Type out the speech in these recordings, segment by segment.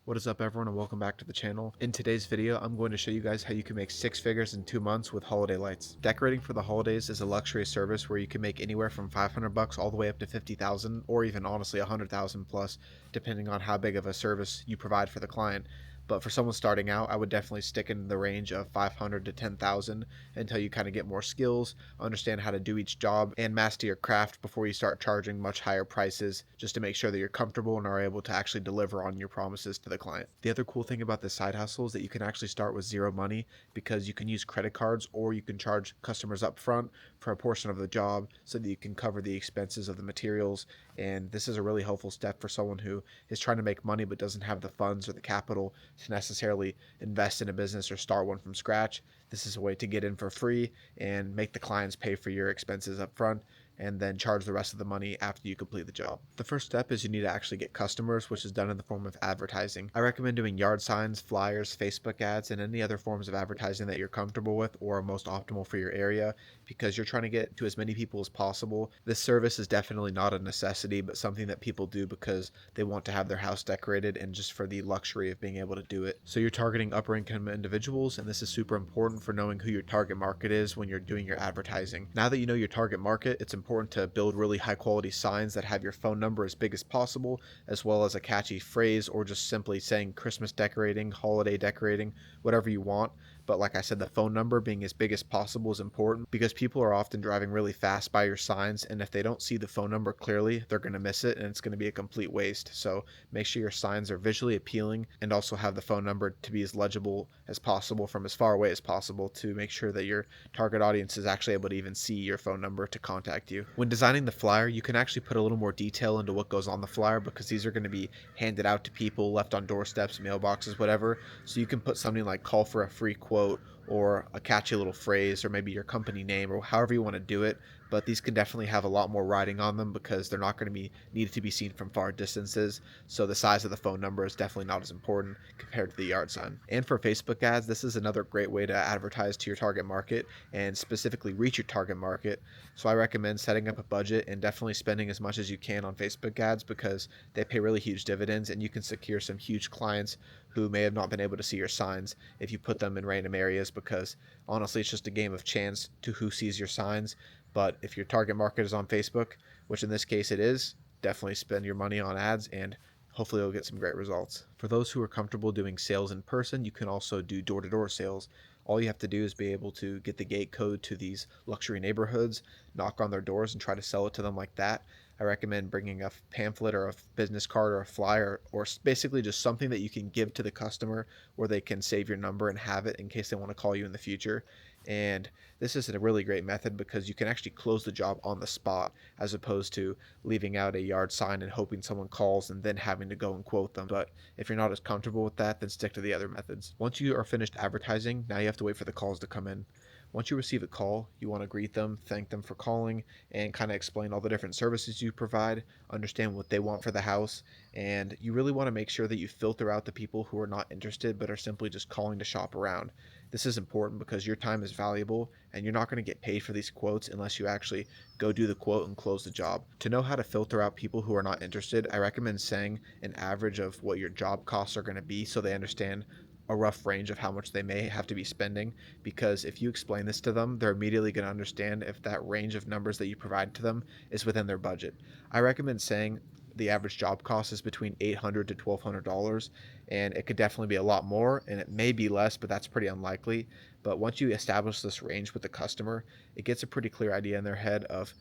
What is up, everyone, and welcome back to the channel. In today's video, I'm going to show you guys how you can make 6 figures in 2 months with holiday lights. Decorating for the holidays is a luxury service where you can make anywhere from 500 bucks all the way up to 50,000 or even honestly 100,000 plus, depending on how big of a service you provide for the client. But for someone starting out, I would definitely stick in the range of 500 to 10,000 until you kind of get more skills, understand how to do each job, and master your craft before you start charging much higher prices, just to make sure that you're comfortable and are able to actually deliver on your promises to the client. The other cool thing about this side hustle is that you can actually start with zero money because you can use credit cards or you can charge customers up front for a portion of the job so that you can cover the expenses of the materials. And this is a really helpful step for someone who is trying to make money but doesn't have the funds or the capital to necessarily invest in a business or start one from scratch. This is a way to get in for free and make the clients pay for your expenses up front and then charge the rest of the money after you complete the job. The first step is you need to actually get customers, which is done in the form of advertising. I recommend doing yard signs, flyers, Facebook ads, and any other forms of advertising that you're comfortable with or are most optimal for your area, because you're trying to get to as many people as possible. This service is definitely not a necessity, but something that people do because they want to have their house decorated and just for the luxury of being able to do it. So you're targeting upper income individuals, and this is super important for knowing who your target market is when you're doing your advertising. Now that you know your target market, it's important to build really high quality signs that have your phone number as big as possible, as well as a catchy phrase or just simply saying Christmas decorating, holiday decorating, whatever you want. But like I said, the phone number being as big as possible is important because people are often driving really fast by your signs, and if they don't see the phone number clearly, they're going to miss it and it's going to be a complete waste. So make sure your signs are visually appealing and also have the phone number to be as legible as possible from as far away as possible to make sure that your target audience is actually able to even see your phone number to contact you. When designing the flyer, you can actually put a little more detail into what goes on the flyer because these are going to be handed out to people, left on doorsteps, mailboxes, whatever. So you can put something like call for a free quote or a catchy little phrase or maybe your company name or however you want to do it. But these can definitely have a lot more writing on them because they're not going to be needed to be seen from far distances. So the size of the phone number is definitely not as important compared to the yard sign. And for Facebook ads, this is another great way to advertise to your target market and specifically reach your target market. So I recommend setting up a budget and definitely spending as much as you can on Facebook ads because they pay really huge dividends and you can secure some huge clients who may have not been able to see your signs if you put them in random areas, because honestly it's just a game of chance to who sees your signs. But if your target market is on Facebook, which in this case it is, definitely spend your money on ads and hopefully you'll get some great results. For those who are comfortable doing sales in person, you can also do door-to-door sales. All you have to do is be able to get the gate code to these luxury neighborhoods, knock on their doors and try to sell it to them like that. I recommend bringing a pamphlet or a business card or a flyer or basically just something that you can give to the customer where they can save your number and have it in case they want to call you in the future. And this is a really great method because you can actually close the job on the spot as opposed to leaving out a yard sign and hoping someone calls and then having to go and quote them. But if you're not as comfortable with that, then stick to the other methods. Once you are finished advertising, now you have to wait for the calls to come in. Once you receive a call, you want to greet them, thank them for calling, and kind of explain all the different services you provide, understand what they want for the house, and you really want to make sure that you filter out the people who are not interested but are simply just calling to shop around. This is important because your time is valuable and you're not going to get paid for these quotes unless you actually go do the quote and close the job. To know how to filter out people who are not interested, I recommend saying an average of what your job costs are going to be so they understand a rough range of how much they may have to be spending, because if you explain this to them, they're immediately going to understand if that range of numbers that you provide to them is within their budget. I recommend saying the average job cost is between $800 to $1,200, and it could definitely be a lot more and it may be less, but that's pretty unlikely. But once you establish this range with the customer, it gets a pretty clear idea in their head of,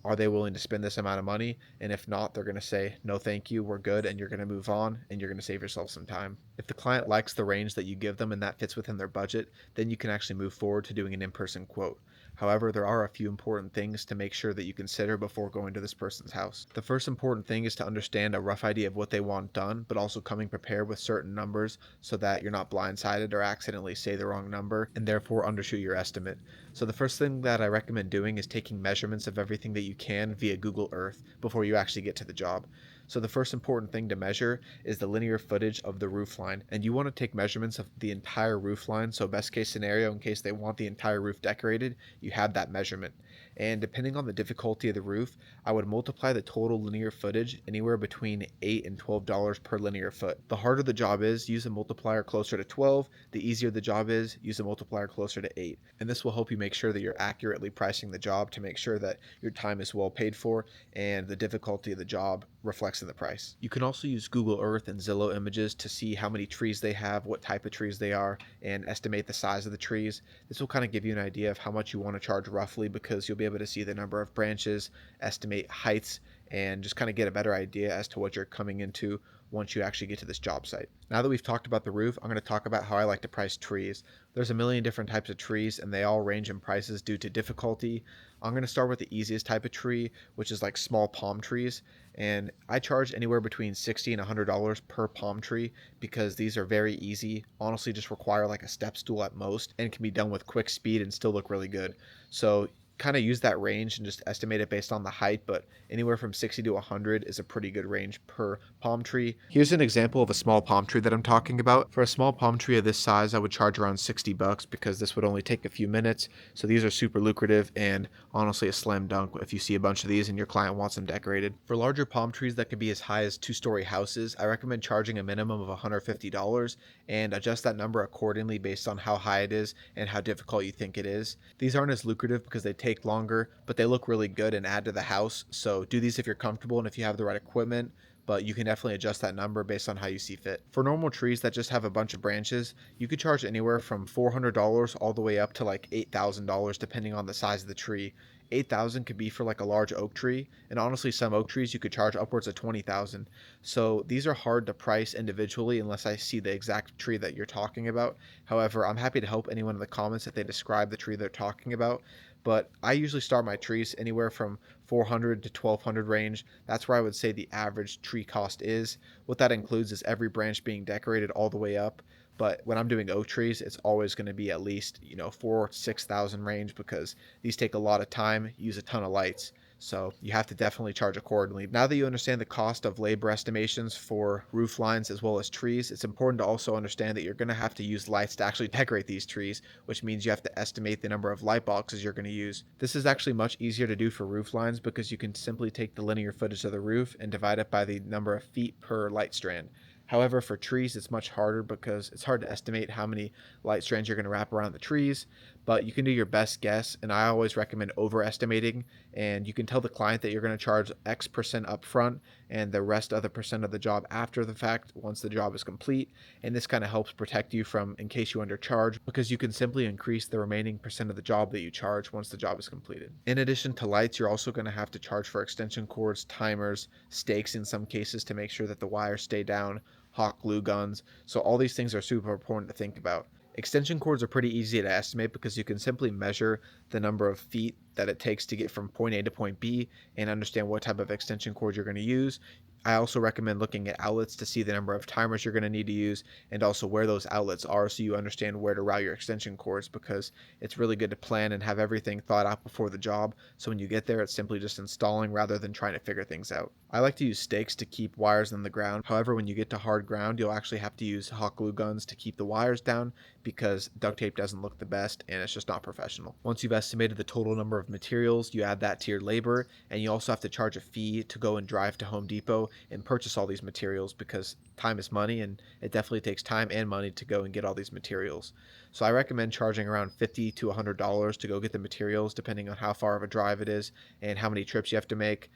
are they willing to spend this amount of money? And if not, they're going to say, no, thank you, we're good. And you're going to move on and you're going to save yourself some time. If the client likes the range that you give them and that fits within their budget, then you can actually move forward to doing an in-person quote. However, there are a few important things to make sure that you consider before going to this person's house. The first important thing is to understand a rough idea of what they want done, but also coming prepared with certain numbers so that you're not blindsided or accidentally say the wrong number and therefore undershoot your estimate. So the first thing that I recommend doing is taking measurements of everything that you can via Google Earth before you actually get to the job. So the first important thing to measure is the linear footage of the roof line, and you want to take measurements of the entire roof line. So best case scenario, in case they want the entire roof decorated, you have that measurement. And depending on the difficulty of the roof, I would multiply the total linear footage anywhere between $8 and $12 per linear foot. The harder the job is, use a multiplier closer to 12. The easier the job is, use a multiplier closer to 8. And this will help you make sure that you're accurately pricing the job to make sure that your time is well paid for and the difficulty of the job reflects in the price. You can also use Google Earth and Zillow images to see how many trees they have, what type of trees they are, and estimate the size of the trees. This will kind of give you an idea of how much you want to charge roughly, because you'll be able to see the number of branches, estimate heights, and just kind of get a better idea as to what you're coming into once you actually get to this job site. Now that we've talked about the roof, I'm going to talk about how I like to price trees. There's a million different types of trees and they all range in prices due to difficulty. I'm going to start with the easiest type of tree, which is like small palm trees. And I charge anywhere between $60 and $100 per palm tree because these are very easy, honestly just require like a step stool at most, and can be done with quick speed and still look really good. So kind of use that range and just estimate it based on the height, but anywhere from 60 to 100 is a pretty good range per palm tree. Here's an example of a small palm tree that I'm talking about. For a small palm tree of this size, I would charge around $60 because this would only take a few minutes. So these are super lucrative and honestly a slam dunk if you see a bunch of these and your client wants them decorated. For larger palm trees that could be as high as 2-story houses, I recommend charging a minimum of $150 and adjust that number accordingly based on how high it is and how difficult you think it is. These aren't as lucrative because they take longer, but they look really good and add to the house. So do these if you're comfortable and if you have the right equipment, but you can definitely adjust that number based on how you see fit. For normal trees that just have a bunch of branches, you could charge anywhere from $400 all the way up to like $8,000 depending on the size of the tree. 8,000 could be for like a large oak tree, and honestly some oak trees you could charge upwards of 20,000. So these are hard to price individually unless I see the exact tree that you're talking about. However, I'm happy to help anyone in the comments if they describe the tree they're talking about. But I usually start my trees anywhere from 400 to 1200 range. That's where I would say the average tree cost is. What that includes is every branch being decorated all the way up. But when I'm doing oak trees, it's always going to be at least, 4 to 6,000 range because these take a lot of time, use a ton of lights. So you have to definitely charge accordingly. Now that you understand the cost of labor estimations for roof lines as well as trees, it's important to also understand that you're going to have to use lights to actually decorate these trees, which means you have to estimate the number of light boxes you're going to use. This is actually much easier to do for roof lines because you can simply take the linear footage of the roof and divide it by the number of feet per light strand. However, for trees, it's much harder because it's hard to estimate how many light strands you're going to wrap around the trees, but you can do your best guess, and I always recommend overestimating, and you can tell the client that you're going to charge X percent upfront and the rest of the percent of the job after the fact once the job is complete, and this kind of helps protect you from in case you undercharge because you can simply increase the remaining percent of the job that you charge once the job is completed. In addition to lights, you're also going to have to charge for extension cords, timers, stakes in some cases to make sure that the wires stay down, hot glue guns. So all these things are super important to think about. Extension cords are pretty easy to estimate because you can simply measure the number of feet that it takes to get from point A to point B and understand what type of extension cord you're going to use. I also recommend looking at outlets to see the number of timers you're going to need to use and also where those outlets are so you understand where to route your extension cords, because it's really good to plan and have everything thought out before the job. So when you get there, it's simply just installing rather than trying to figure things out. I like to use stakes to keep wires in the ground. However, when you get to hard ground, you'll actually have to use hot glue guns to keep the wires down because duct tape doesn't look the best and it's just not professional. Once you've estimated the total number of materials, you add that to your labor, and you also have to charge a fee to go and drive to Home Depot and purchase all these materials because time is money and it definitely takes time and money to go and get all these materials. So I recommend charging around $50 to $100 to go get the materials depending on how far of a drive it is and how many trips you have to make.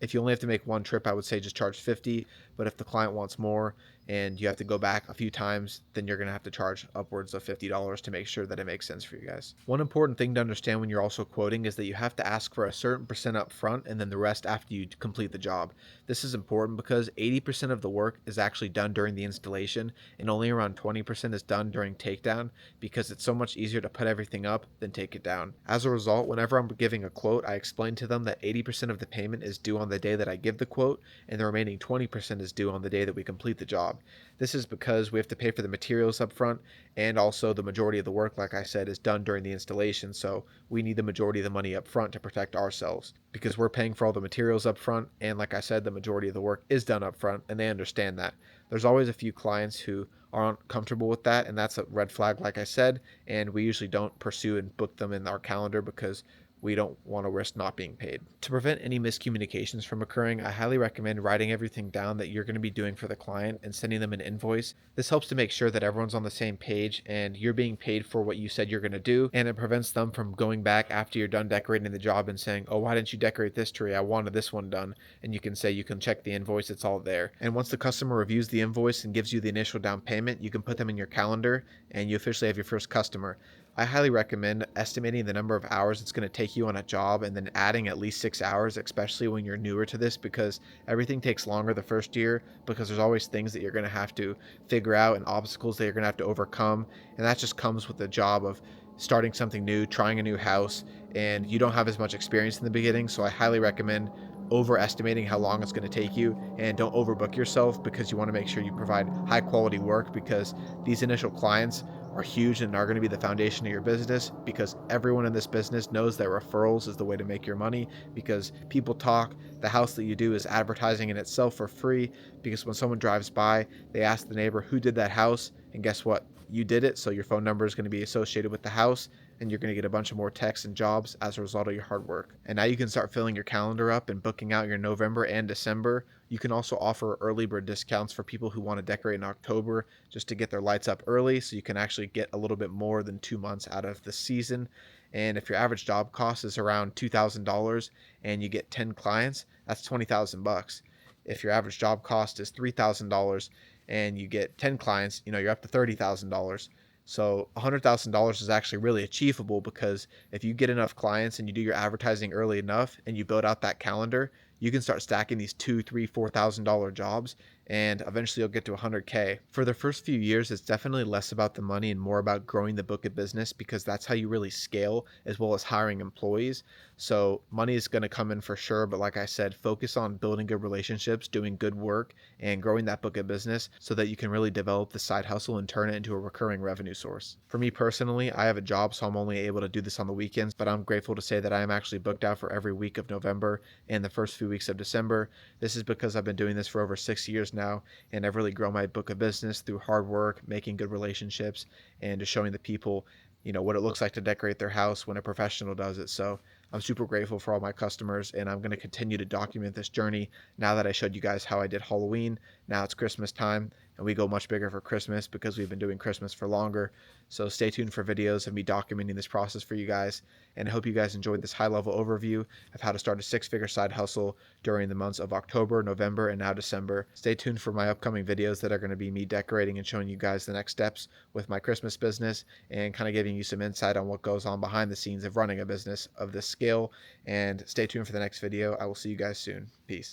If you only have to make one trip, I would say just charge 50, but if the client wants more and you have to go back a few times, then you're going to have to charge upwards of $50 to make sure that it makes sense for you guys. One important thing to understand when you're also quoting is that you have to ask for a certain percent up front and then the rest after you complete the job. This is important because 80% of the work is actually done during the installation and only around 20% is done during takedown because it's so much easier to put everything up than take it down. As a result, whenever I'm giving a quote, I explain to them that 80% of the payment is due on the day that I give the quote and the remaining 20% is due on the day that we complete the job. This is because we have to pay for the materials up front, and also the majority of the work, like I said, is done during the installation, so we need the majority of the money up front to protect ourselves because we're paying for all the materials up front, and like I said, the majority of the work is done up front, and they understand that. There's always a few clients who aren't comfortable with that, and that's a red flag, like I said, and we usually don't pursue and book them in our calendar because we don't want to risk not being paid. To prevent any miscommunications from occurring, I highly recommend writing everything down that you're going to be doing for the client and sending them an invoice. This helps to make sure that everyone's on the same page and you're being paid for what you said you're going to do, and it prevents them from going back after you're done decorating the job and saying, oh, why didn't you decorate this tree? I wanted this one done. And you can say, you can check the invoice, it's all there. And once the customer reviews the invoice and gives you the initial down payment, you can put them in your calendar and you officially have your first customer. I highly recommend estimating the number of hours it's going to take you on a job and then adding at least 6 hours, especially when you're newer to this, because everything takes longer the first year because there's always things that you're going to have to figure out and obstacles that you're going to have to overcome. And that just comes with the job of starting something new, trying a new house, and you don't have as much experience in the beginning. So I highly recommend overestimating how long it's going to take you, and don't overbook yourself because you want to make sure you provide high quality work, because these initial clients are huge and are going to be the foundation of your business, because everyone in this business knows that referrals is the way to make your money, because people talk. The house that you do is advertising in itself for free, because when someone drives by, they ask the neighbor who did that house, and guess what? You did it. So your phone number is going to be associated with the house, and you're going to get a bunch of more texts and jobs as a result of your hard work. And now you can start filling your calendar up and booking out your November and December. You can also offer early bird discounts for people who want to decorate in October just to get their lights up early, so you can actually get a little bit more than 2 months out of the season. And if your average job cost is around $2,000 and you get 10 clients, that's 20,000 bucks. If your average job cost is $3,000 and you get 10 clients, you're up to $30,000. So $100,000 is actually really achievable, because if you get enough clients and you do your advertising early enough and you build out that calendar, you can start stacking these $2, $3, $4,000 jobs, and eventually you'll get to 100K. For the first few years, it's definitely less about the money and more about growing the book of business, because that's how you really scale, as well as hiring employees. So money is going to come in for sure, but like I said, focus on building good relationships, doing good work, and growing that book of business so that you can really develop the side hustle and turn it into a recurring revenue source. For me personally, I have a job, so I'm only able to do this on the weekends, but I'm grateful to say that I am actually booked out for every week of November and the first few weeks of December. This is because I've been doing this for over 6 years now, and I've really grown my book of business through hard work, making good relationships, and just showing the people, what it looks like to decorate their house when a professional does it. So I'm super grateful for all my customers, and I'm going to continue to document this journey. Now that I showed you guys how I did Halloween, now it's Christmas time, and we go much bigger for Christmas because we've been doing Christmas for longer. So stay tuned for videos of me documenting this process for you guys, and I hope you guys enjoyed this high-level overview of how to start a six-figure side hustle during the months of October, November, and now December. Stay tuned for my upcoming videos that are going to be me decorating and showing you guys the next steps with my Christmas business, and kind of giving you some insight on what goes on behind the scenes of running a business of this scale. And stay tuned for the next video. I will see you guys soon. Peace.